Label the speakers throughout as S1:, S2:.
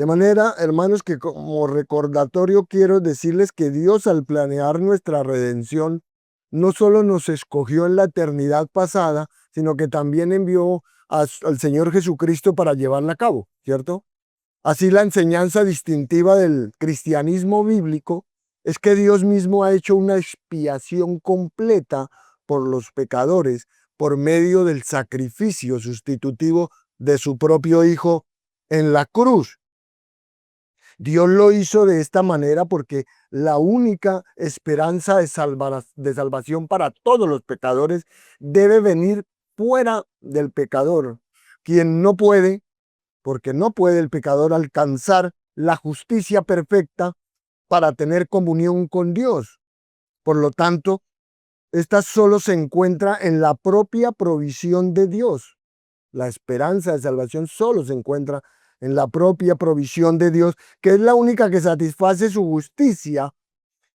S1: De manera, hermanos, que como recordatorio quiero decirles que Dios, al planear nuestra redención, no solo nos escogió en la eternidad pasada, sino que también envió al Señor Jesucristo para llevarla a cabo, ¿cierto? Así, la enseñanza distintiva del cristianismo bíblico es que Dios mismo ha hecho una expiación completa por los pecadores por medio del sacrificio sustitutivo de su propio Hijo en la cruz. Dios lo hizo de esta manera porque la única esperanza de salvación para todos los pecadores debe venir fuera del pecador, quien no puede, porque no puede el pecador alcanzar la justicia perfecta para tener comunión con Dios. Por lo tanto, esta solo se encuentra en la propia provisión de Dios. La esperanza de salvación solo se encuentra en la propia provisión de Dios, que es la única que satisface su justicia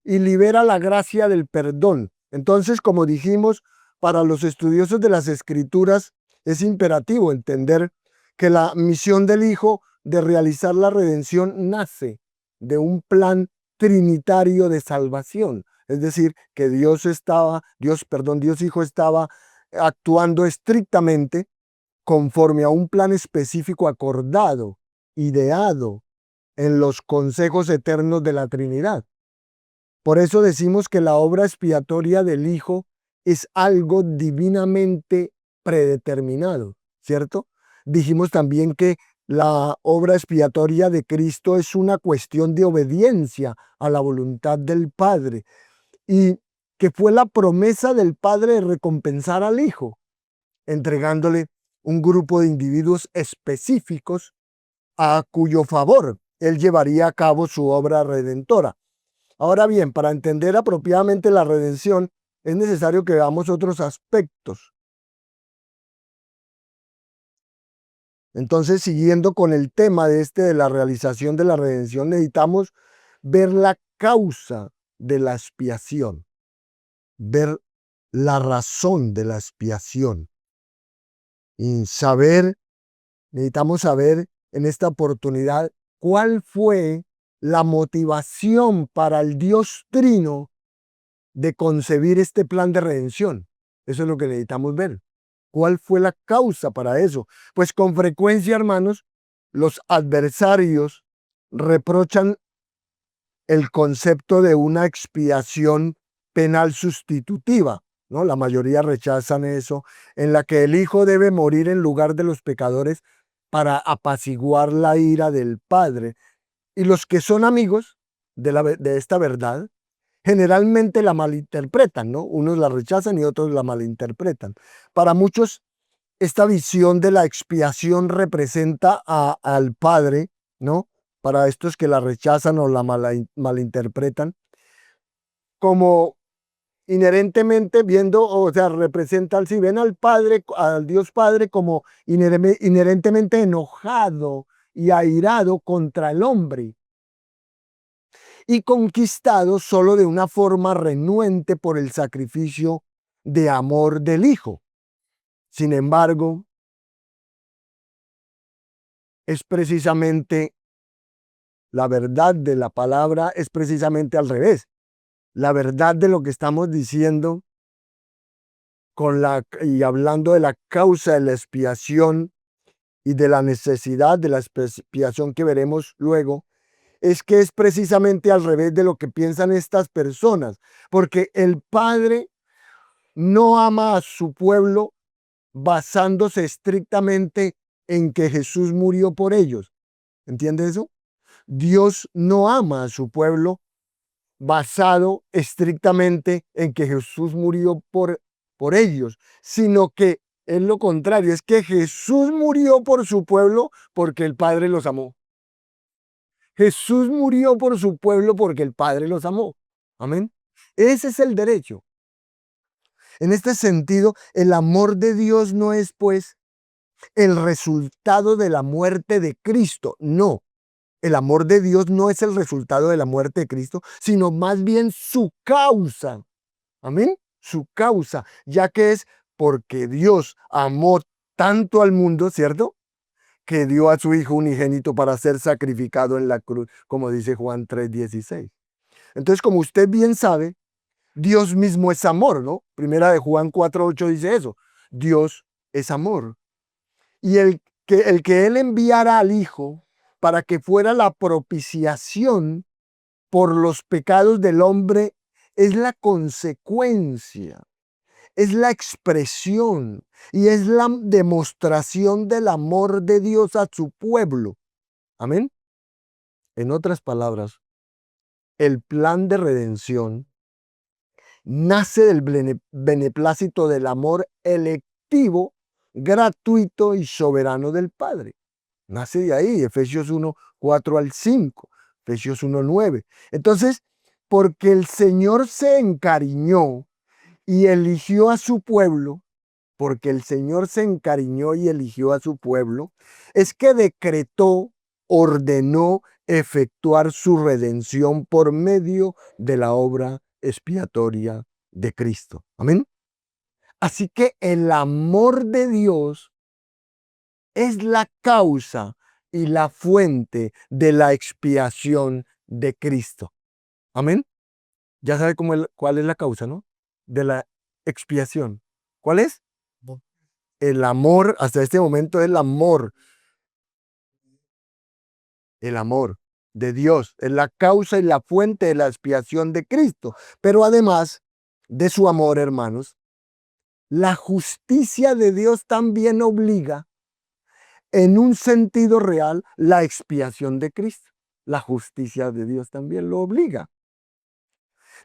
S1: y libera la gracia del perdón. Entonces, como dijimos, para los estudiosos de las Escrituras es imperativo entender que la misión del Hijo de realizar la redención nace de un plan trinitario de salvación. Es decir, que Dios Hijo estaba actuando estrictamente conforme a un plan específico acordado, ideado en los consejos eternos de la Trinidad. Por eso decimos que la obra expiatoria del Hijo es algo divinamente predeterminado, ¿cierto? Dijimos también que la obra expiatoria de Cristo es una cuestión de obediencia a la voluntad del Padre y que fue la promesa del Padre de recompensar al Hijo, entregándole un grupo de individuos específicos a cuyo favor él llevaría a cabo su obra redentora. Ahora bien, para entender apropiadamente la redención, es necesario que veamos otros aspectos. Entonces, siguiendo con el tema de la realización de la redención, necesitamos ver la causa de la expiación, ver la razón de la expiación y necesitamos saber en esta oportunidad cuál fue la motivación para el Dios Trino de concebir este plan de redención. Eso es lo que necesitamos ver. ¿Cuál fue la causa para eso? Pues con frecuencia, hermanos, los adversarios reprochan el concepto de una expiación penal sustitutiva, ¿no? La mayoría rechazan eso, en la que el Hijo debe morir en lugar de los pecadores para apaciguar la ira del Padre. Y los que son amigos de esta verdad generalmente la malinterpretan, ¿no? Unos la rechazan y otros la malinterpretan. Para muchos, esta visión de la expiación representa al Padre, ¿no? Para estos que la rechazan o la malinterpretan, como inherentemente representa, si ven al Padre, al Dios Padre, como inherentemente enojado y airado contra el hombre, y conquistado solo de una forma renuente por el sacrificio de amor del Hijo. Sin embargo, es precisamente la verdad de la palabra, es precisamente al revés. La verdad de lo que estamos diciendo y hablando de la causa de la expiación y de la necesidad de la expiación que veremos luego, es que es precisamente al revés de lo que piensan estas personas, porque el Padre no ama a su pueblo basándose estrictamente en que Jesús murió por ellos. ¿Entiende eso? Dios no ama a su pueblo basado estrictamente en que Jesús murió por ellos, sino que es lo contrario, es que Jesús murió por su pueblo porque el Padre los amó. Jesús murió por su pueblo porque el Padre los amó. Amén. Ese es el derecho. En este sentido, el amor de Dios no es, pues, el resultado de la muerte de Cristo. No, el amor de Dios no es el resultado de la muerte de Cristo, sino más bien su causa. Amén. Su causa, ya que es porque Dios amó tanto al mundo, ¿cierto? que dio a su Hijo unigénito para ser sacrificado en la cruz, como dice Juan 3:16. Entonces, como usted bien sabe, Dios mismo es amor, ¿no? Primera de Juan 4:8 dice eso. Dios es amor. Y el que Él enviara al Hijo para que fuera la propiciación por los pecados del hombre es la consecuencia, es la expresión y es la demostración del amor de Dios a su pueblo. Amén. En otras palabras, el plan de redención nace del beneplácito del amor electivo, gratuito y soberano del Padre. Nace de ahí, Efesios 1:4 al 5, Efesios 1:9. Entonces, porque el Señor se encariñó y eligió a su pueblo, porque el Señor se encariñó y eligió a su pueblo, es que decretó, ordenó efectuar su redención por medio de la obra expiatoria de Cristo. Amén. Así que el amor de Dios es la causa y la fuente de la expiación de Cristo. Amén. Ya sabe cuál es la causa, ¿no? De la expiación. ¿Cuál es? El amor, hasta este momento el amor de Dios, es la causa y la fuente de la expiación de Cristo. Pero además de su amor, hermanos, la justicia de Dios también obliga, en un sentido real, la expiación de Cristo. La justicia de Dios también lo obliga.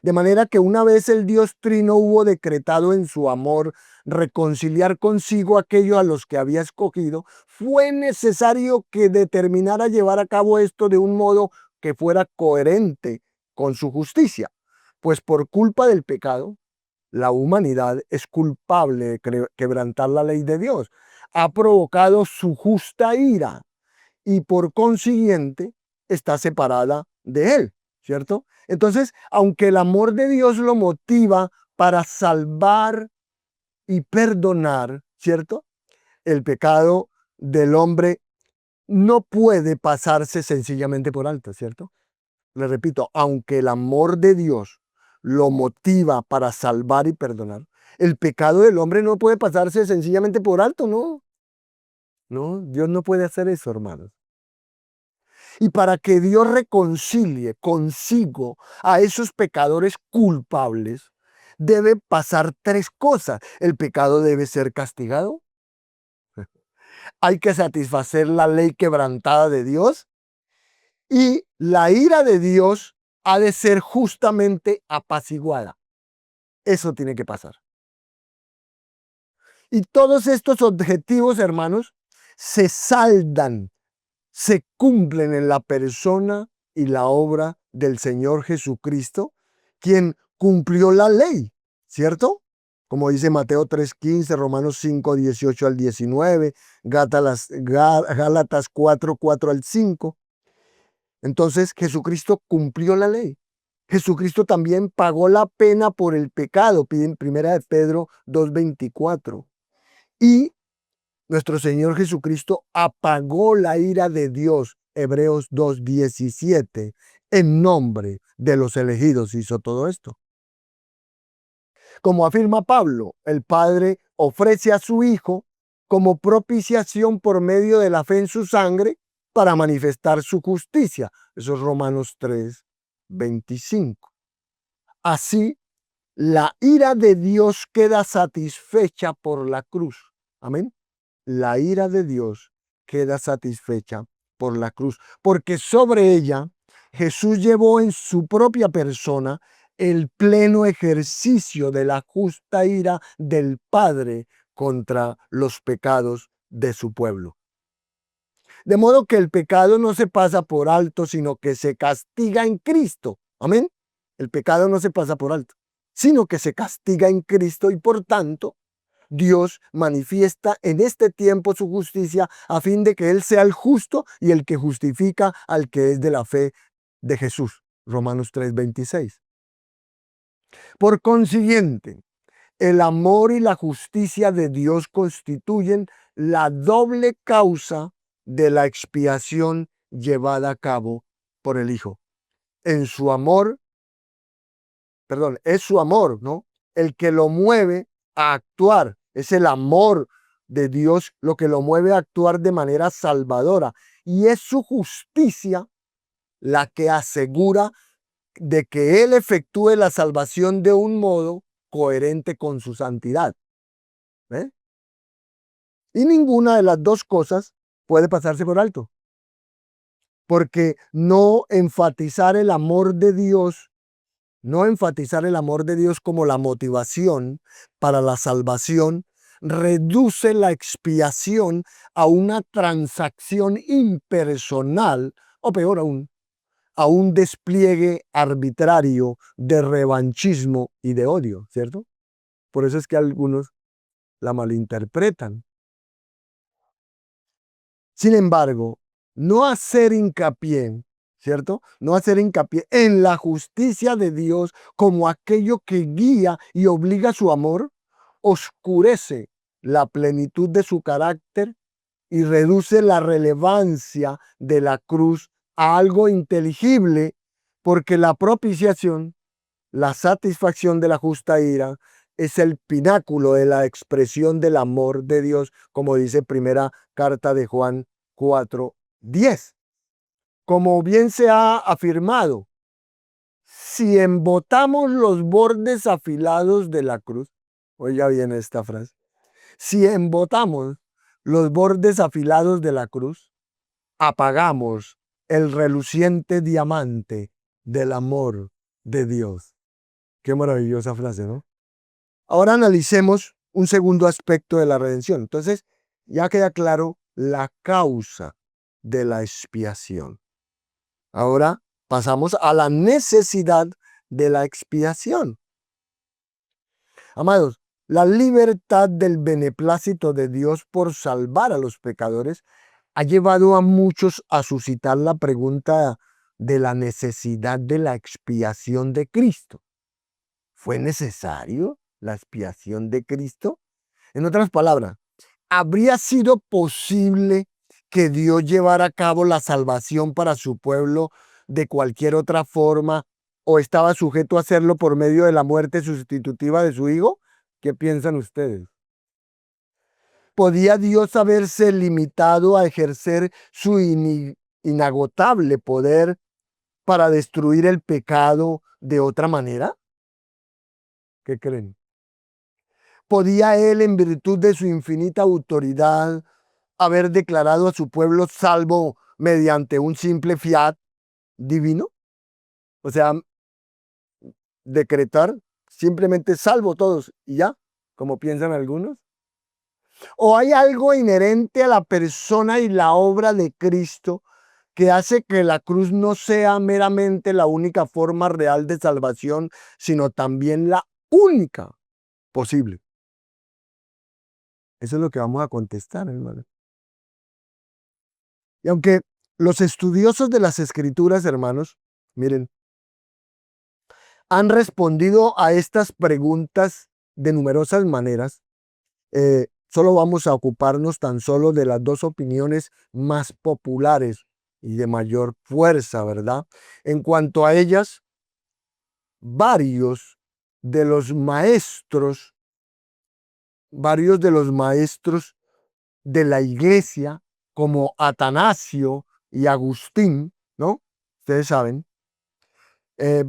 S1: De manera que una vez el Dios Trino hubo decretado en su amor reconciliar consigo aquello a los que había escogido, fue necesario que determinara llevar a cabo esto de un modo que fuera coherente con su justicia. Pues por culpa del pecado, la humanidad es culpable de quebrantar la ley de Dios. Ha provocado su justa ira y por consiguiente está separada de Él, ¿cierto? Entonces, aunque el amor de Dios lo motiva para salvar y perdonar, ¿cierto? El pecado del hombre no puede pasarse sencillamente por alto, ¿cierto? Le repito, aunque el amor de Dios lo motiva para salvar y perdonar, el pecado del hombre no puede pasarse sencillamente por alto, ¿no? No, Dios no puede hacer eso, hermanos. Y para que Dios reconcilie consigo a esos pecadores culpables, debe pasar tres cosas. El pecado debe ser castigado. Hay que satisfacer la ley quebrantada de Dios. Y la ira de Dios ha de ser justamente apaciguada. Eso tiene que pasar. Y todos estos objetivos, hermanos, se saldan, se cumplen en la persona y la obra del Señor Jesucristo, quien cumplió la ley, ¿cierto? Como dice Mateo 3:15, Romanos 5:18 al 19, Gálatas 4:4 al 5. Entonces Jesucristo cumplió la ley. Jesucristo también pagó la pena por el pecado, piden primera de Pedro 2:24. Y nuestro Señor Jesucristo apagó la ira de Dios, Hebreos 2:17, en nombre de los elegidos hizo todo esto. Como afirma Pablo, el Padre ofrece a su Hijo como propiciación por medio de la fe en su sangre para manifestar su justicia. Eso es Romanos 3:25. Así, la ira de Dios queda satisfecha por la cruz. Amén. La ira de Dios queda satisfecha por la cruz, porque sobre ella Jesús llevó en su propia persona el pleno ejercicio de la justa ira del Padre contra los pecados de su pueblo. De modo que el pecado no se pasa por alto, sino que se castiga en Cristo. Amén. El pecado no se pasa por alto, sino que se castiga en Cristo y por tanto Dios manifiesta en este tiempo su justicia a fin de que Él sea el justo y el que justifica al que es de la fe de Jesús. Romanos 3:26. Por consiguiente, el amor y la justicia de Dios constituyen la doble causa de la expiación llevada a cabo por el Hijo. En su amor, perdón, es su amor, ¿no? El que lo mueve a actuar. Es el amor de Dios lo que lo mueve a actuar de manera salvadora. Y es su justicia la que asegura de que Él efectúe la salvación de un modo coherente con su santidad. ¿Eh? Y ninguna de las dos cosas puede pasarse por alto. Porque no enfatizar el amor de Dios, no enfatizar el amor de Dios como la motivación para la salvación, reduce la expiación a una transacción impersonal, o peor aún, a un despliegue arbitrario de revanchismo y de odio, ¿cierto? Por eso es que algunos la malinterpretan. Sin embargo, no hacer hincapié, ¿cierto? No hacer hincapié en la justicia de Dios como aquello que guía y obliga su amor, oscurece la plenitud de su carácter y reduce la relevancia de la cruz a algo inteligible, porque la propiciación, la satisfacción de la justa ira, es el pináculo de la expresión del amor de Dios, como dice primera carta de Juan 4:10. Como bien se ha afirmado, si embotamos los bordes afilados de la cruz, oiga bien esta frase, si embotamos los bordes afilados de la cruz, apagamos el reluciente diamante del amor de Dios. Qué maravillosa frase, ¿no? Ahora analicemos un segundo aspecto de la redención. Entonces, ya queda claro la causa de la expiación. Ahora pasamos a la necesidad de la expiación. Amados, la libertad del beneplácito de Dios por salvar a los pecadores ha llevado a muchos a suscitar la pregunta de la necesidad de la expiación de Cristo. ¿Fue necesario la expiación de Cristo? En otras palabras, ¿habría sido posible que Dios llevara a cabo la salvación para su pueblo de cualquier otra forma o estaba sujeto a hacerlo por medio de la muerte sustitutiva de su Hijo? ¿Qué piensan ustedes? ¿Podía Dios haberse limitado a ejercer su inagotable poder para destruir el pecado de otra manera? ¿Qué creen? ¿Podía Él, en virtud de su infinita autoridad, haber declarado a su pueblo salvo mediante un simple fiat divino? O sea, decretar simplemente salvo todos y ya, como piensan algunos. ¿O hay algo inherente a la persona y la obra de Cristo que hace que la cruz no sea meramente la única forma real de salvación, sino también la única posible? Eso es lo que vamos a contestar, hermano. Y aunque los estudiosos de las Escrituras, hermanos, miren, han respondido a estas preguntas de numerosas maneras, solo vamos a ocuparnos tan solo de las dos opiniones más populares y de mayor fuerza, ¿verdad? En cuanto a ellas, varios de los maestros, varios de los maestros de la iglesia, como Atanasio y Agustín, ¿no? Ustedes saben. Eh,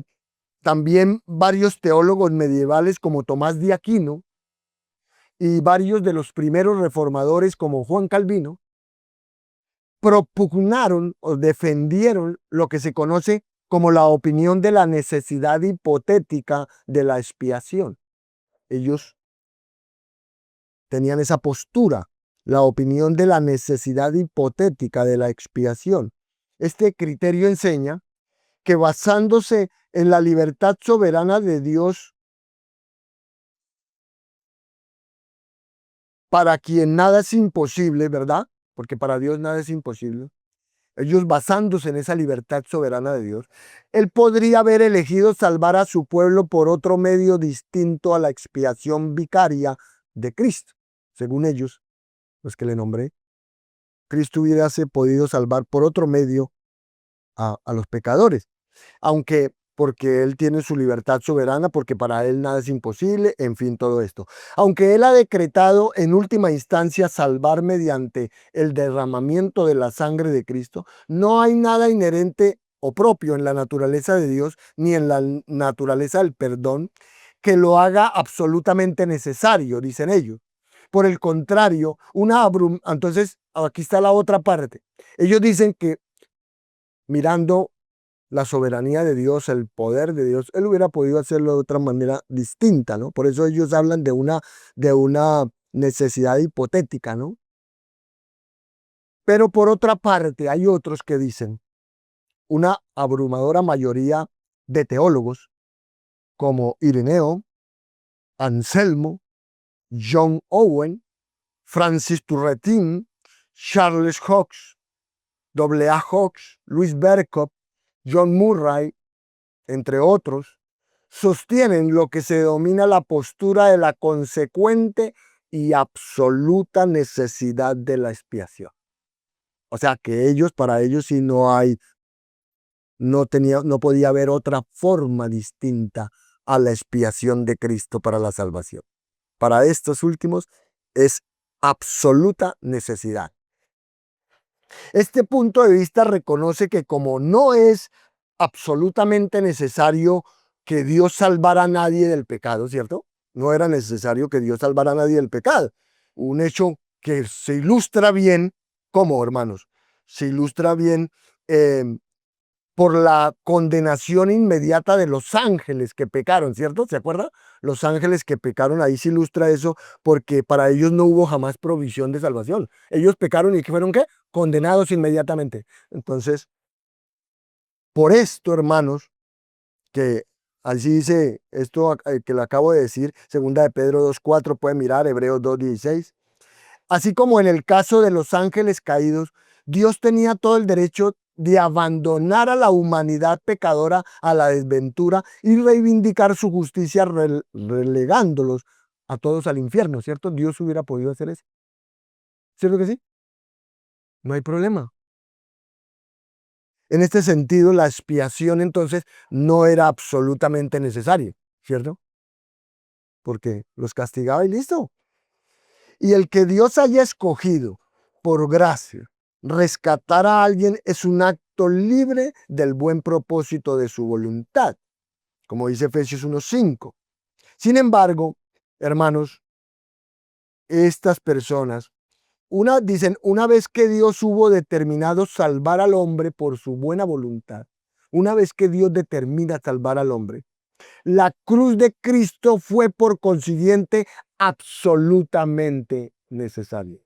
S1: También varios teólogos medievales como Tomás de Aquino y varios de los primeros reformadores como Juan Calvino propugnaron o defendieron lo que se conoce como la opinión de la necesidad hipotética de la expiación. Ellos tenían esa postura, la opinión de la necesidad hipotética de la expiación. Este criterio enseña que basándose en la libertad soberana de Dios, para quien nada es imposible, ¿verdad? Porque para Dios nada es imposible. Ellos basándose en esa libertad soberana de Dios, Él podría haber elegido salvar a su pueblo por otro medio distinto a la expiación vicaria de Cristo, según ellos, los que le nombré. Cristo hubiese podido salvar por otro medio a los pecadores, aunque porque Él tiene su libertad soberana, porque para Él nada es imposible, en fin, todo esto. Aunque Él ha decretado en última instancia salvar mediante el derramamiento de la sangre de Cristo, no hay nada inherente o propio en la naturaleza de Dios, ni en la naturaleza del perdón, que lo haga absolutamente necesario, dicen ellos. Por el contrario, entonces aquí está la otra parte. Ellos dicen que mirando la soberanía de Dios, el poder de Dios, él hubiera podido hacerlo de otra manera distinta, ¿no? Por eso ellos hablan de una necesidad hipotética, ¿no? Pero por otra parte, hay otros que dicen, una abrumadora mayoría de teólogos, como Ireneo, Anselmo, John Owen, Francis Turretin, Charles Fox, A. Fox, Louis Berkop, John Murray, entre otros, sostienen lo que se denomina la postura de la consecuente y absoluta necesidad de la expiación. O sea que para ellos sí no podía haber otra forma distinta a la expiación de Cristo para la salvación. Para estos últimos es absoluta necesidad. Este punto de vista reconoce que como no es absolutamente necesario que Dios salvara a nadie del pecado, ¿cierto? No era necesario que Dios salvara a nadie del pecado. Un hecho que se ilustra bien, ¿cómo, hermanos? Se ilustra bien por la condenación inmediata de los ángeles que pecaron, ¿cierto? ¿Se acuerda? Los ángeles que pecaron, ahí se ilustra eso, porque para ellos no hubo jamás provisión de salvación. Ellos pecaron y ¿qué fueron qué? Condenados inmediatamente. Entonces, por esto, hermanos, que así dice esto que le acabo de decir, segunda de Pedro 2:4, puede mirar Hebreos 2:16. Así como en el caso de los ángeles caídos, Dios tenía todo el derecho de abandonar a la humanidad pecadora a la desventura y reivindicar su justicia relegándolos a todos al infierno, ¿cierto? Dios hubiera podido hacer eso. ¿Cierto que sí? No hay problema. En este sentido, la expiación entonces no era absolutamente necesaria, ¿cierto? Porque los castigaba y listo. Y el que Dios haya escogido por gracia rescatar a alguien es un acto libre del buen propósito de su voluntad, como dice Efesios 1:5. Sin embargo, hermanos, estas personas, dicen, una vez que Dios hubo determinado salvar al hombre por su buena voluntad, una vez que Dios determina salvar al hombre, la cruz de Cristo fue por consiguiente absolutamente necesaria.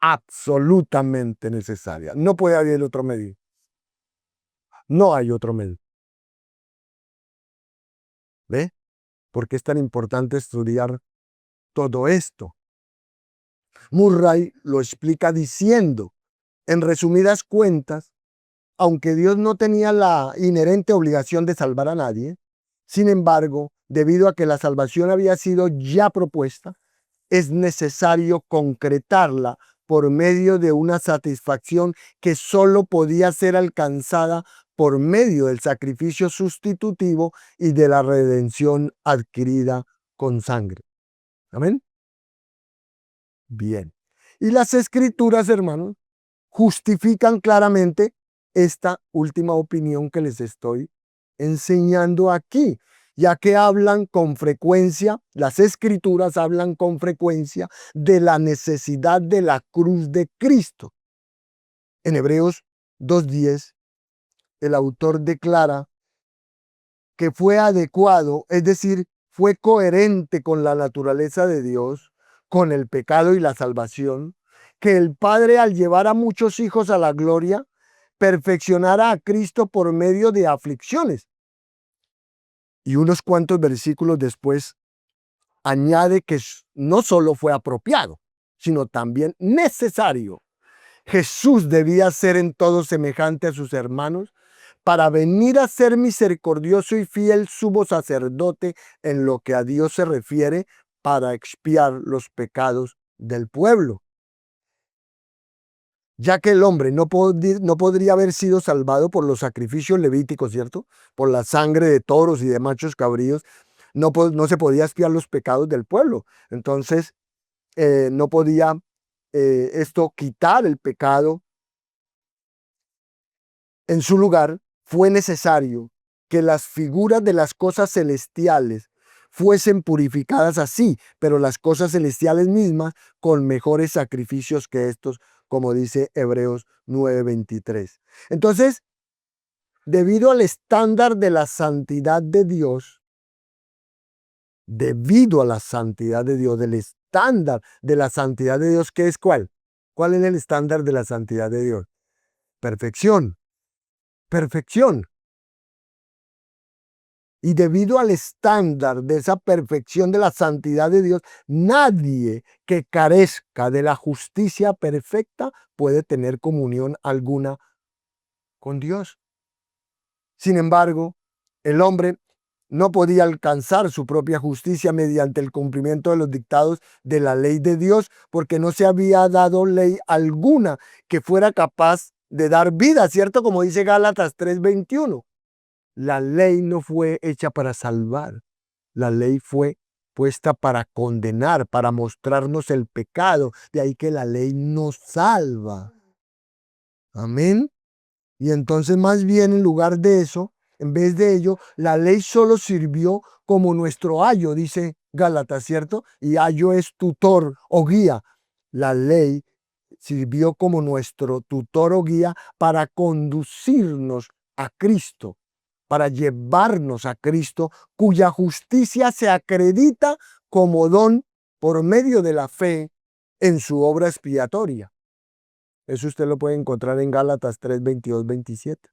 S1: Absolutamente necesaria. No puede haber otro medio. No hay otro medio. ¿Ve? ¿Por qué es tan importante estudiar todo esto? Murray lo explica diciendo, en resumidas cuentas, aunque Dios no tenía la inherente obligación de salvar a nadie, sin embargo, debido a que la salvación había sido ya propuesta, es necesario concretarla por medio de una satisfacción que solo podía ser alcanzada por medio del sacrificio sustitutivo y de la redención adquirida con sangre. Amén. Bien. Y las escrituras, hermanos, justifican claramente esta última opinión que les estoy enseñando aquí, ya que hablan con frecuencia, las escrituras hablan con frecuencia de la necesidad de la cruz de Cristo. En Hebreos 2:10, el autor declara que fue adecuado, es decir, fue coherente con la naturaleza de Dios, con el pecado y la salvación, que el Padre al llevar a muchos hijos a la gloria, perfeccionara a Cristo por medio de aflicciones. Y unos cuantos versículos después añade que no solo fue apropiado, sino también necesario. Jesús debía ser en todo semejante a sus hermanos para venir a ser misericordioso y fiel sumo sacerdote en lo que a Dios se refiere para expiar los pecados del pueblo. ya que el hombre no podría haber sido salvado por los sacrificios levíticos, ¿cierto? Por la sangre de toros y de machos cabríos, no se podía expiar los pecados del pueblo. Entonces, no podía esto quitar el pecado. En su lugar, fue necesario que las figuras de las cosas celestiales fuesen purificadas así, pero las cosas celestiales mismas con mejores sacrificios que estos, como dice Hebreos 9:23. Entonces, debido al estándar de la santidad de Dios, debido a la santidad de Dios, del estándar de la santidad de Dios, ¿qué es cuál? ¿Cuál es el estándar de la santidad de Dios? Perfección, perfección. Y debido al estándar de esa perfección de la santidad de Dios, nadie que carezca de la justicia perfecta puede tener comunión alguna con Dios. Sin embargo, el hombre no podía alcanzar su propia justicia mediante el cumplimiento de los dictados de la ley de Dios, porque no se había dado ley alguna que fuera capaz de dar vida, ¿cierto? Como dice Gálatas 3:21. La ley no fue hecha para salvar, la ley fue puesta para condenar, para mostrarnos el pecado. De ahí que la ley nos salva. Amén. Y entonces más bien en lugar de eso, en vez de ello, la ley solo sirvió como nuestro ayo, dice Gálatas, ¿cierto? Y ayo es tutor o guía. La ley sirvió como nuestro tutor o guía para conducirnos a Cristo, para llevarnos a Cristo, cuya justicia se acredita como don por medio de la fe en su obra expiatoria. Eso usted lo puede encontrar en Gálatas 3:22-27.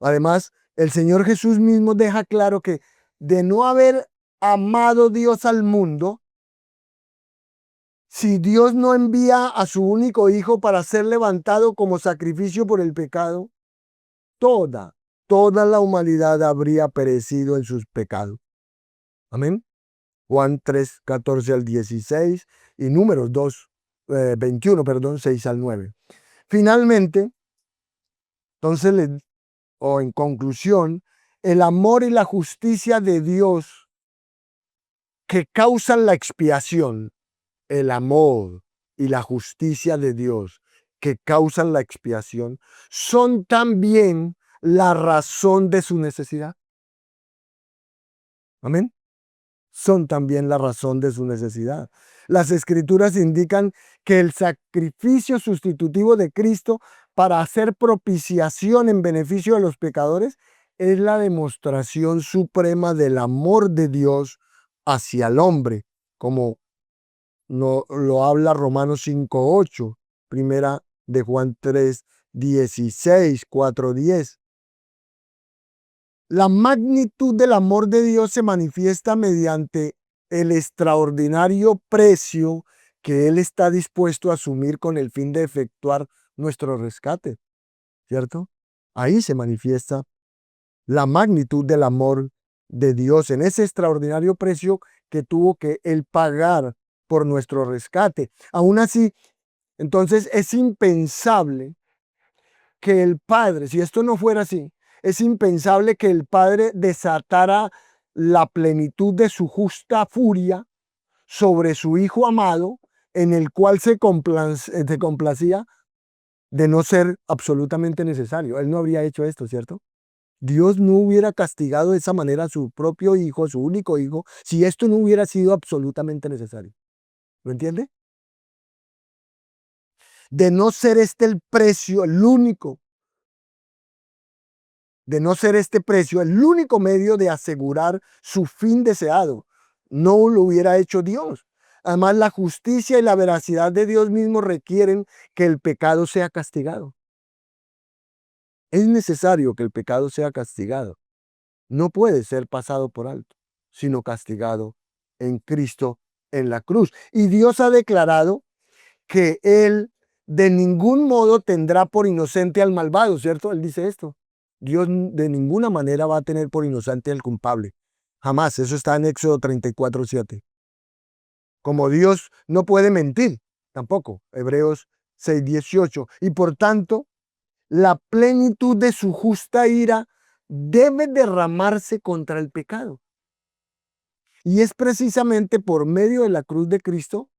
S1: Además, el Señor Jesús mismo deja claro que de no haber amado Dios al mundo, si Dios no envía a su único Hijo para ser levantado como sacrificio por el pecado, toda la humanidad habría perecido en sus pecados. Amén. Juan 3:14-16 y Números 21, 6-9. Finalmente, entonces, en conclusión, el amor y la justicia de Dios que causan la expiación, el amor y la justicia de Dios que causan la expiación, son también la razón de su necesidad. Amén. Son también la razón de su necesidad. Las escrituras indican que el sacrificio sustitutivo de Cristo para hacer propiciación en beneficio de los pecadores es la demostración suprema del amor de Dios hacia el hombre, como lo habla Romanos 5:8, primera de Juan 3:16, 4:10. La magnitud del amor de Dios se manifiesta mediante el extraordinario precio que Él está dispuesto a asumir con el fin de efectuar nuestro rescate, ¿cierto? Ahí se manifiesta la magnitud del amor de Dios en ese extraordinario precio que tuvo que Él pagar por nuestro rescate. Aún así, entonces es impensable que el Padre, si esto no fuera así, es impensable que el Padre desatara la plenitud de su justa furia sobre su Hijo amado, en el cual se complacía de no ser absolutamente necesario. Él no habría hecho esto, ¿cierto? Dios no hubiera castigado de esa manera a su propio Hijo, su único Hijo, si esto no hubiera sido absolutamente necesario. ¿Lo entiende? De no ser este el precio, el único, de no ser este precio el único medio de asegurar su fin deseado, no lo hubiera hecho Dios. Además, la justicia y la veracidad de Dios mismo requieren que el pecado sea castigado. Es necesario que el pecado sea castigado. No puede ser pasado por alto, sino castigado en Cristo en la cruz. Y Dios ha declarado que Él de ningún modo tendrá por inocente al malvado, ¿cierto? Él dice esto. Dios de ninguna manera va a tener por inocente al culpable. Jamás. Eso está en Éxodo 34:7. Como Dios no puede mentir, tampoco. Hebreos 6:18. Y por tanto, la plenitud de su justa ira debe derramarse contra el pecado. Y es precisamente por medio de la cruz de Cristo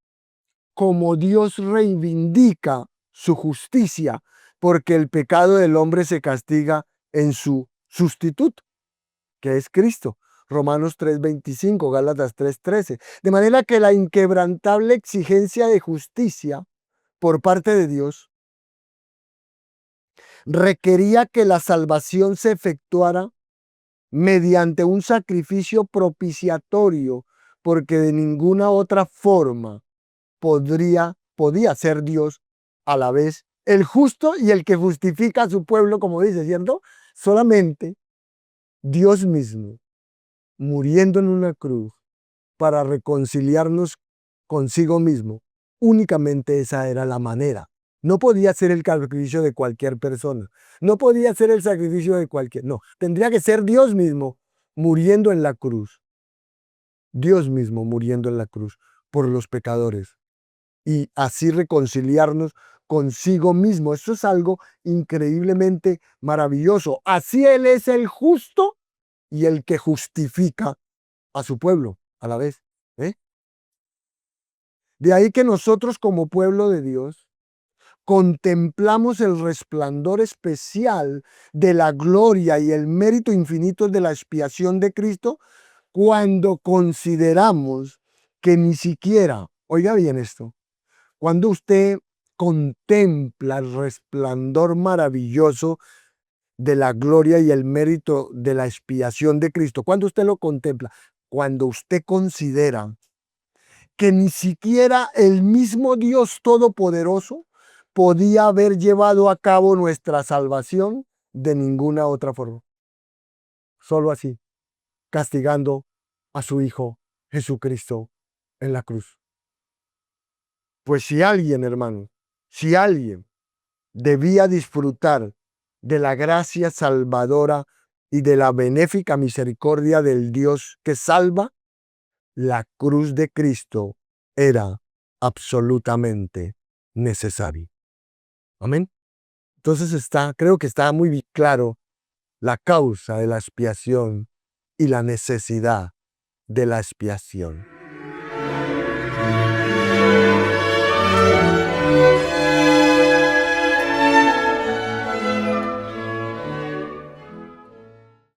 S1: como Dios reivindica su justicia, porque el pecado del hombre se castiga en su sustituto, que es Cristo. Romanos 3:25, Gálatas 3:13. De manera que la inquebrantable exigencia de justicia por parte de Dios requería que la salvación se efectuara mediante un sacrificio propiciatorio, porque de ninguna otra forma podía ser Dios a la vez el justo y el que justifica a su pueblo, como dice, ¿cierto? Solamente Dios mismo, muriendo en una cruz para reconciliarnos consigo mismo. Únicamente esa era la manera. No podía ser el sacrificio de cualquier persona. No podía ser el sacrificio de cualquier. No, tendría que ser Dios mismo muriendo en la cruz. Dios mismo muriendo en la cruz por los pecadores. Y así reconciliarnos consigo mismo. Eso es algo increíblemente maravilloso. Así Él es el justo y el que justifica a su pueblo a la vez. ¿eh? De ahí que nosotros como pueblo de Dios contemplamos el resplandor especial de la gloria y el mérito infinito de la expiación de Cristo cuando consideramos que ni siquiera, oiga bien esto, cuando usted contempla el resplandor maravilloso de la gloria y el mérito de la expiación de Cristo, cuando usted lo contempla, cuando usted considera que ni siquiera el mismo Dios Todopoderoso podía haber llevado a cabo nuestra salvación de ninguna otra forma. Solo así, castigando a su Hijo Jesucristo en la cruz. Pues si alguien, hermano, si alguien debía disfrutar de la gracia salvadora y de la benéfica misericordia del Dios que salva, la cruz de Cristo era absolutamente necesaria. Amén. Entonces creo que está muy claro la causa de la expiación y la necesidad de la expiación.